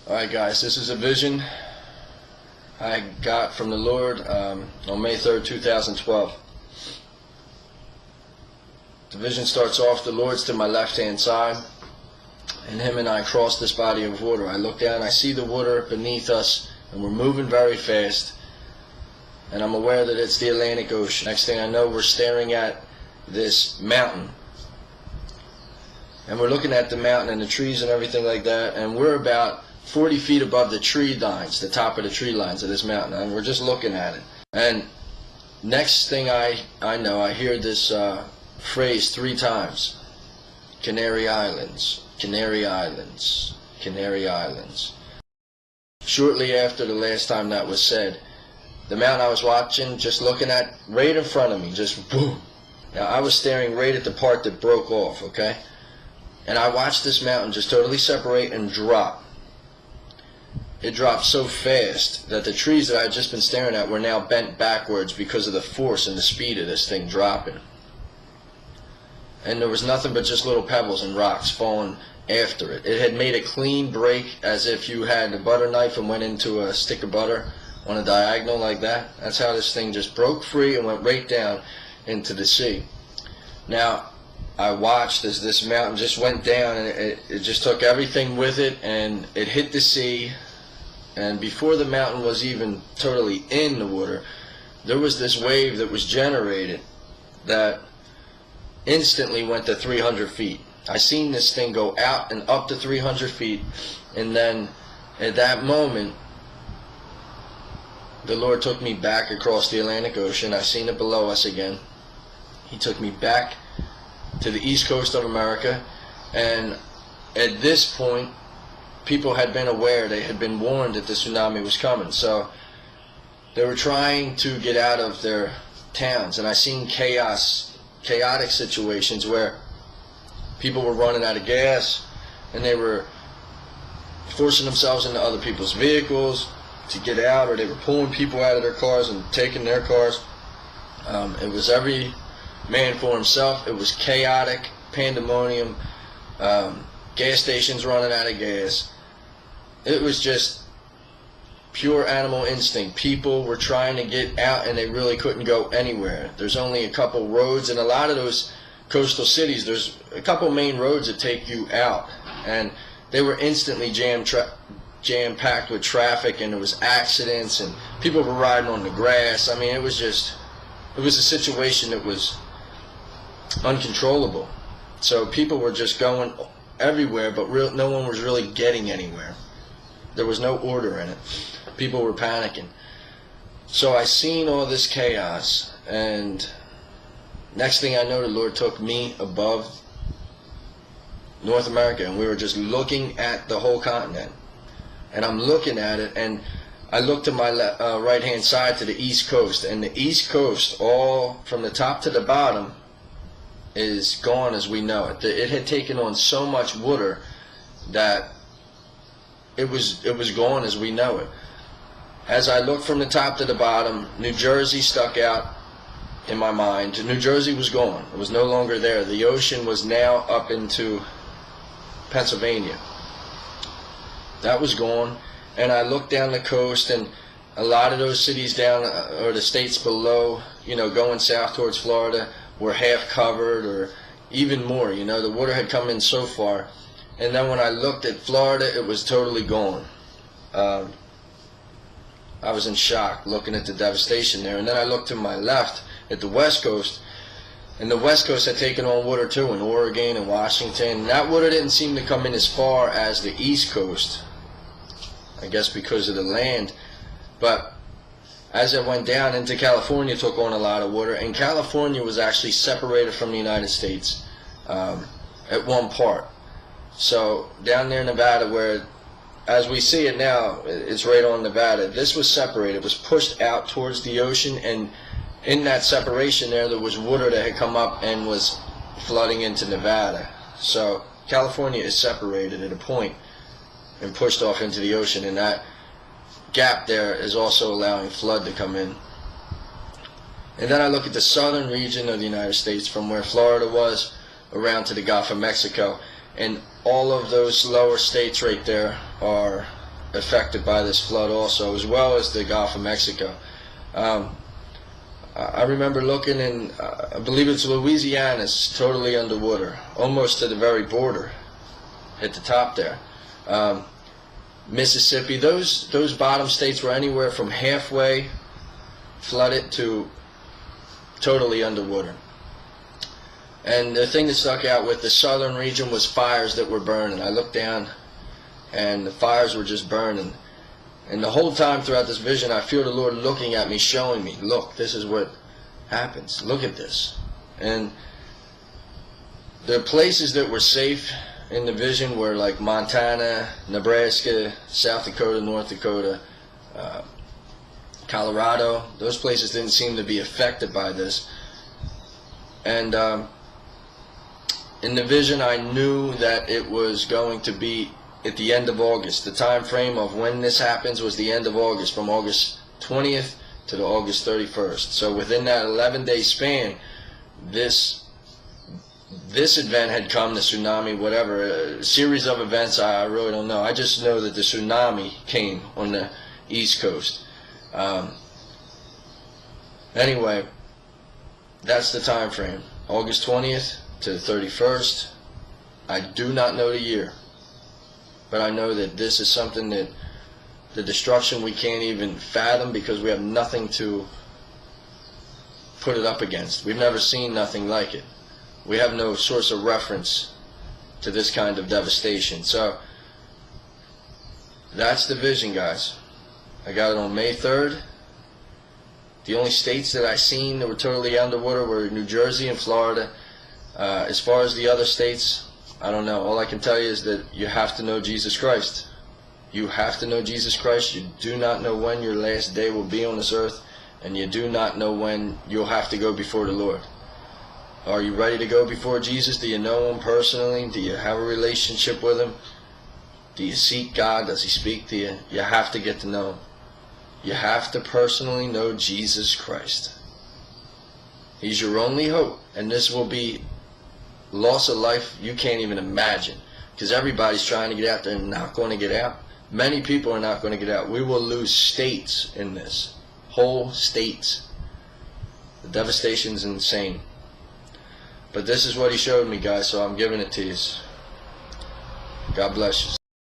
Alright guys, this is a vision I got from the Lord on May 3rd, 2012. The vision starts off, the Lord's to my left hand side, and him and I cross this body of water. I look down, I see the water beneath us, and we're moving very fast, and I'm aware that it's the Atlantic Ocean. Next thing I know, we're staring at this mountain, and we're looking at the mountain and the trees and everything like that, and we're about 40 feet above the tree lines, the top of the tree lines of this mountain, and we're just looking at it. And next thing I know, I hear this phrase 3 times: Canary Islands, Canary Islands, Canary Islands. Shortly after the last time that was said, the mountain I was watching, just looking at, right in front of me, just boom. Now I was staring right at the part that broke off, okay? And I watched this mountain just totally separate and drop. It dropped so fast that the trees that I had just been staring at were now bent backwards because of the force and the speed of this thing dropping. And there was nothing but just little pebbles and rocks falling after it. It had made a clean break, as if you had a butter knife and went into a stick of butter on a diagonal like that. That's how this thing just broke free and went right down into the sea. Now, I watched as this mountain just went down, and it just took everything with it, and it hit the sea. And before the mountain was even totally in the water, there was this wave that was generated that instantly went to 300 feet. I seen this thing go out and up to 300 feet, and then at that moment, the Lord took me back across the Atlantic Ocean. I seen it below us again. He took me back to the east coast of America, and at this point, people had been aware, they had been warned that the tsunami was coming, so they were trying to get out of their towns. And I seen chaotic situations where people were running out of gas, and they were forcing themselves into other people's vehicles to get out, or they were pulling people out of their cars and taking their cars. It was every man for himself. It was chaotic, pandemonium, gas stations running out of gas. It was just pure animal instinct. People were trying to get out, and they really couldn't go anywhere. There's only a couple roads, and a lot of those coastal cities, there's a couple main roads that take you out, and they were instantly jam-packed with traffic, and there was accidents, and people were riding on the grass. I mean, it was a situation that was uncontrollable. So people were just going everywhere, but no one was really getting anywhere. There was no order in it. People were panicking. So I seen all this chaos, and next thing I know, the Lord took me above North America, and we were just looking at the whole continent. And I'm looking at it, and I look to my right hand side to the east coast, and the east coast, all from the top to the bottom, is gone as we know it. It had taken on so much water that it was gone as we know it. As I looked from the top to the bottom, New Jersey stuck out in my mind. New Jersey was gone. It was no longer there. The ocean was now up into Pennsylvania. That was gone. And I looked down the coast, and a lot of those cities down, or the states below, going south towards Florida, were half covered, or even more. The water had come in so far. And then when I looked at Florida, it was totally gone. I was in shock looking at the devastation there. And then I looked to my left at the west coast, and the west coast had taken on water too, in Oregon and Washington. And that water didn't seem to come in as far as the east coast, I guess because of the land. But as it went down into California, took on a lot of water, and California was actually separated from the United States at one part. So down there in Nevada, where as we see it now, it's right on Nevada, this was separated. It was pushed out towards the ocean, and in that separation there was water that had come up and was flooding into Nevada. So California is separated at a point and pushed off into the ocean, and that gap there is also allowing flood to come in. And then I look at the southern region of the United States, from where Florida was around to the Gulf of Mexico, and all of those lower states right there are affected by this flood also, as well as the Gulf of Mexico. I remember looking in, I believe it's Louisiana, it's totally underwater, almost to the very border, at the top there. Mississippi, those bottom states were anywhere from halfway flooded to totally underwater. And the thing that stuck out with the southern region was fires that were burning. I looked down and the fires were just burning. And the whole time throughout this vision, I feel the Lord looking at me, showing me, look, this is what happens. Look at this. And the places that were safe in the vision were like Montana, Nebraska, South Dakota, North Dakota, Colorado. Those places didn't seem to be affected by this. And in the vision, I knew that it was going to be at the end of August. The time frame of when this happens was the end of August, from August 20th to the August 31st. So within that 11-day span, this event had come, the tsunami, whatever, a series of events. I really don't know. I just know that the tsunami came on the East Coast. Anyway, that's the time frame, August 20th to the 31st. I do not know the year, but I know that this is something that the destruction we can't even fathom, because we have nothing to put it up against. We've never seen nothing like it. We have no source of reference to this kind of devastation. So that's the vision, guys. I got it on May 3rd. The only states that I seen that were totally underwater were New Jersey and Florida. As far as the other states, I don't know. All I can tell you is that you have to know Jesus Christ. You have to know Jesus Christ. You do not know when your last day will be on this earth, and you do not know when you'll have to go before the Lord. Are you ready to go before Jesus? Do you know Him personally? Do you have a relationship with Him? Do you seek God? Does He speak to you? You have to get to know Him. You have to personally know Jesus Christ. He's your only hope, and this will be loss of life you can't even imagine, because everybody's trying to get out there and not going to get out. Many people are not going to get out. We will lose states in this, whole states. The devastation's insane. But this is what He showed me, guys, so I'm giving it to you. God bless you.